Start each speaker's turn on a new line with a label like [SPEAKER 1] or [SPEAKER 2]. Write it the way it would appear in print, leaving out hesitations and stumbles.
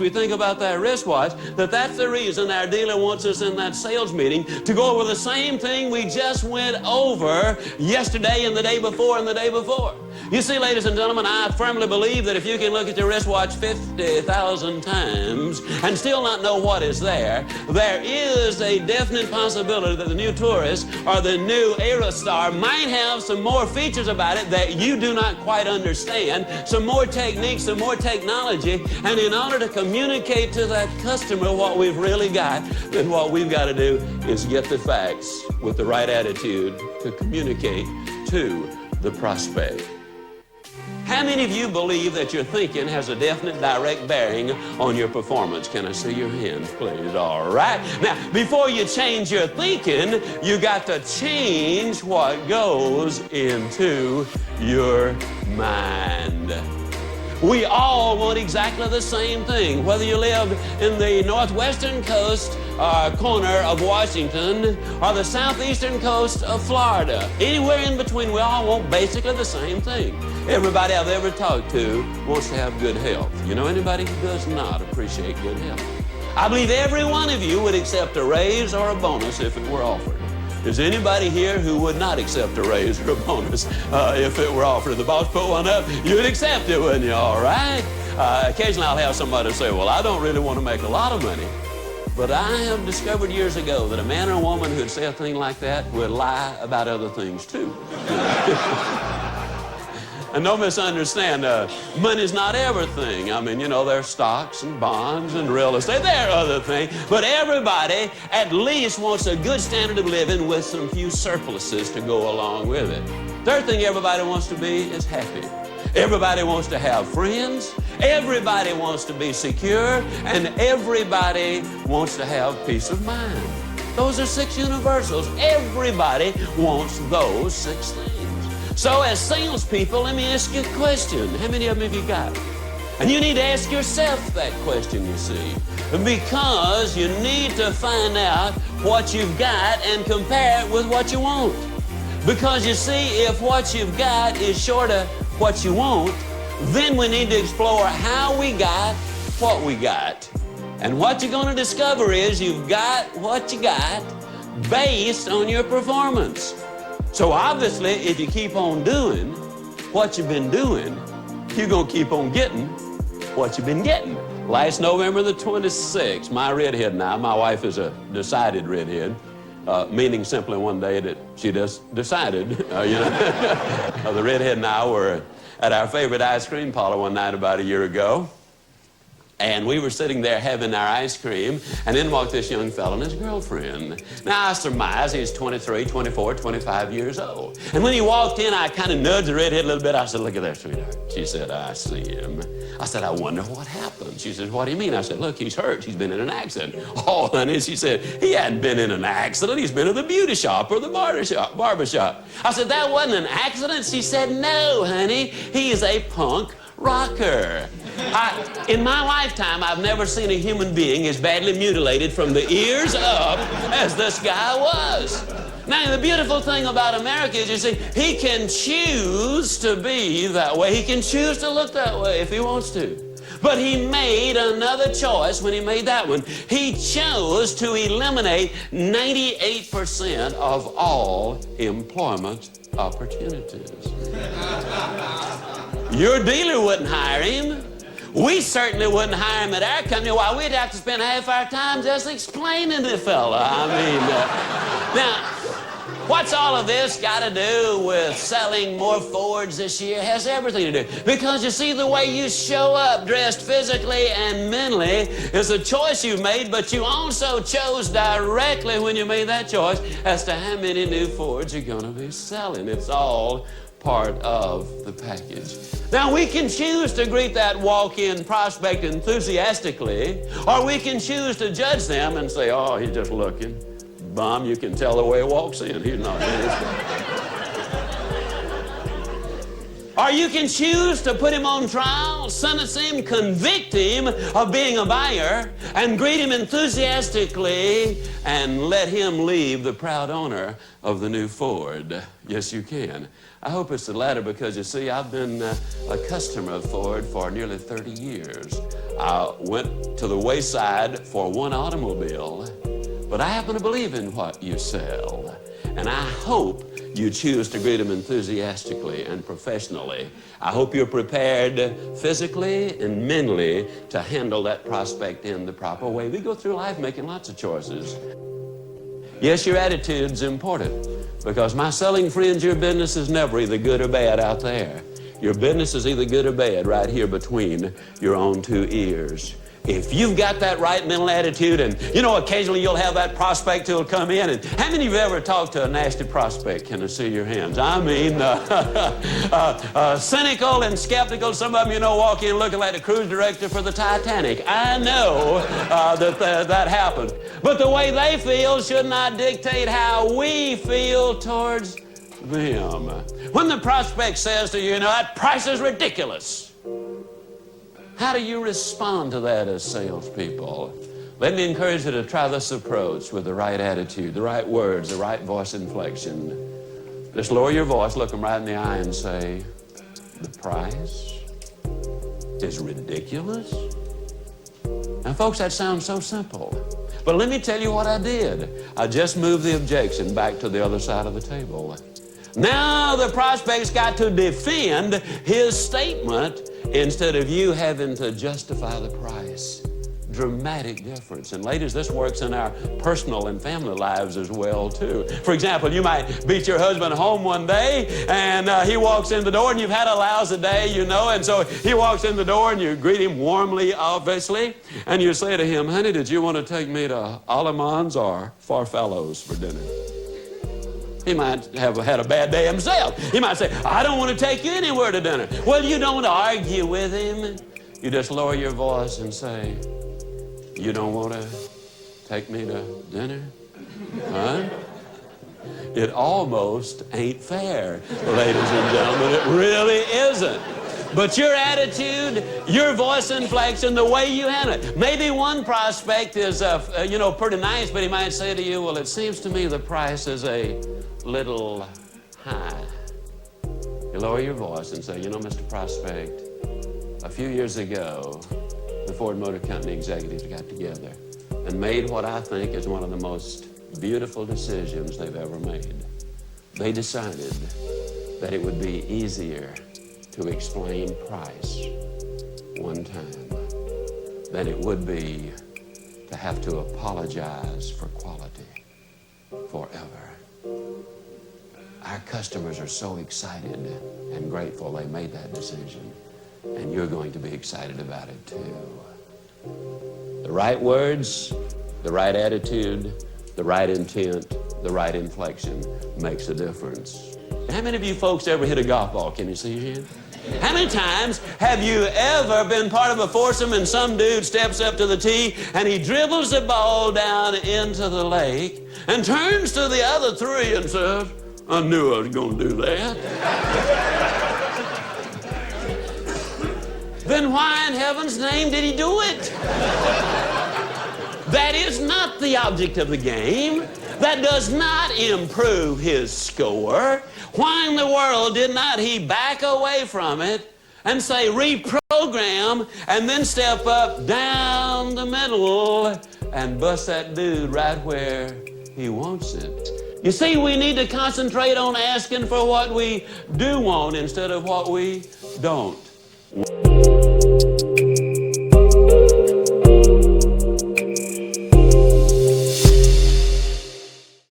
[SPEAKER 1] we think about that wristwatch, that's the reason our dealer wants us in that sales meeting to go over the same thing we just went over yesterday and the day before and the day before. You see, ladies and gentlemen, I firmly believe that if you can look at your wristwatch 50,000 times and still not know what is there is a definite possibility that the new Tourist or the new Aerostar might have some more features about it that you do not quite understand, some more techniques, some more technology, and in order to communicate to that customer what we've really got, then what we've got to do is get the facts with the right attitude to communicate to the prospect. How many of you believe that your thinking has a definite direct bearing on your performance? Can I see your hands, please? All right. Now, before you change your thinking, you got to change what goes into your mind. We all want exactly the same thing. Whether you live in the northwestern coast corner of Washington or the southeastern coast of Florida, anywhere in between, we all want basically the same thing. Everybody I've ever talked to wants to have good health. You know anybody who does not appreciate good health? I believe every one of you would accept a raise or a bonus if it were offered. Is anybody here who would not accept a raise or a bonus if it were offered? If the boss put one up, you'd accept it, wouldn't you? All right? Occasionally I'll have somebody say, well, I don't really want to make a lot of money. But I have discovered years ago that a man or a woman who'd say a thing like that would lie about other things too. And don't misunderstand, money's not everything. I mean, you know, there's stocks and bonds and real estate. There are other things. But everybody at least wants a good standard of living with some few surpluses to go along with it. Third thing everybody wants to be is happy. Everybody wants to have friends. Everybody wants to be secure. And everybody wants to have peace of mind. Those are 6 universals. Everybody wants those 6 things. So as salespeople, let me ask you a question. How many of them have you got? And you need to ask yourself that question, you see, because you need to find out what you've got and compare it with what you want. Because you see, if what you've got is short of what you want, then we need to explore how we got what we got. And what you're going to discover is you've got what you got based on your performance. So obviously, if you keep on doing what you've been doing, you're going to keep on getting what you've been getting. Last November the 26th, my redhead and I, my wife is a decided redhead, meaning simply one day that she just decided, you know. The redhead and I were at our favorite ice cream parlor one night about a year ago. And we were sitting there having our ice cream, and in walked this young fellow and his girlfriend. Now, I surmise he's 23, 24, 25 years old. And when he walked in, I kind of nudged the redhead a little bit. I said, look at that, sweetheart. She said, I see him. I said, I wonder what happened. She said, what do you mean? I said, look, he's hurt. He's been in an accident. Oh, honey, she said, he hadn't been in an accident. He's been in the beauty shop or the barber shop. I said, that wasn't an accident? She said, no, honey, he is a punk rocker. In my lifetime, I've never seen a human being as badly mutilated from the ears up as this guy was. Now, the beautiful thing about America is, you see, he can choose to be that way. He can choose to look that way if he wants to. But he made another choice when he made that one. He chose to eliminate 98% of all employment opportunities. Your dealer wouldn't hire him. We certainly wouldn't hire him at our company. Why, we'd have to spend half our time just explaining the fella. I mean, now, what's all of this got to do with selling more Fords this year? It has everything to do. Because you see, the way you show up dressed physically and mentally is a choice you made, but you also chose directly when you made that choice as to how many new Fords you're going to be selling. It's all part of the package. Now, we can choose to greet that walk-in prospect enthusiastically, or we can choose to judge them and say, oh, he's just looking. Bum, you can tell the way he walks in. He's not finished. Or you can choose to put him on trial, sentence him, convict him of being a buyer, and greet him enthusiastically and let him leave the proud owner of the new Ford. Yes, you can. I hope it's the latter because, you see, I've been a customer of Ford for nearly 30 years. I went to the wayside for one automobile, but I happen to believe in what you sell. And I hope you choose to greet him enthusiastically and professionally. I hope you're prepared physically and mentally to handle that prospect in the proper way. We go through life making lots of choices. Yes, your attitude's important because, my selling friends, your business is never either good or bad out there. Your business is either good or bad right here between your own two ears. If you've got that right mental attitude, and you know, occasionally you'll have that prospect who'll come in, and how many of you ever talked to a nasty prospect? Can I see your hands? I mean, cynical and skeptical. Some of them, you know, walk in looking like the cruise director for the Titanic. I know that happened. But the way they feel should not dictate how we feel towards them. When the prospect says to you, you know, that price is ridiculous, how do you respond to that as salespeople? Let me encourage you to try this approach with the right attitude, the right words, the right voice inflection. Just lower your voice, look them right in the eye and say, the price is ridiculous? Now, folks, that sounds so simple. But let me tell you what I did. I just moved the objection back to the other side of the table. Now the prospect's got to defend his statement instead of you having to justify the price. Dramatic difference. And ladies, this works in our personal and family lives as well, too. For example, you might beat your husband home one day, and he walks in the door, and you've had a lousy day, you know, and so he walks in the door, and you greet him warmly, obviously, and you say to him, honey, did you want to take me to Alamans or Farfallows for dinner? He might have had a bad day himself. He might say, I don't want to take you anywhere to dinner. Well, you don't argue with him. You just lower your voice and say, you don't want to take me to dinner? Huh? It almost ain't fair, ladies and gentlemen. It really isn't. But your attitude, your voice inflection, the way you handle it. Maybe one prospect is, you know, pretty nice, but he might say to you, well, it seems to me the price is a little high. You lower your voice and say, you know, Mr. Prospect, a few years ago, the Ford Motor Company executives got together and made what I think is one of the most beautiful decisions they've ever made. They decided that it would be easier to explain price one time than it would be to have to apologize for quality forever. Our customers are so excited and grateful they made that decision, and you're going to be excited about it too. The right words, the right attitude, the right intent, the right inflection makes a difference. How many of you folks ever hit a golf ball? Can you see your hand? How many times have you ever been part of a foursome and some dude steps up to the tee and he dribbles the ball down into the lake and turns to the other three and says, I knew I was going to do that. Then why in heaven's name did he do it? That is not the object of the game. That does not improve his score. Why in the world did not he back away from it and say reprogram and then step up down the middle and bust that dude right where he wants it? You see, we need to concentrate on asking for what we do want instead of what we don't want.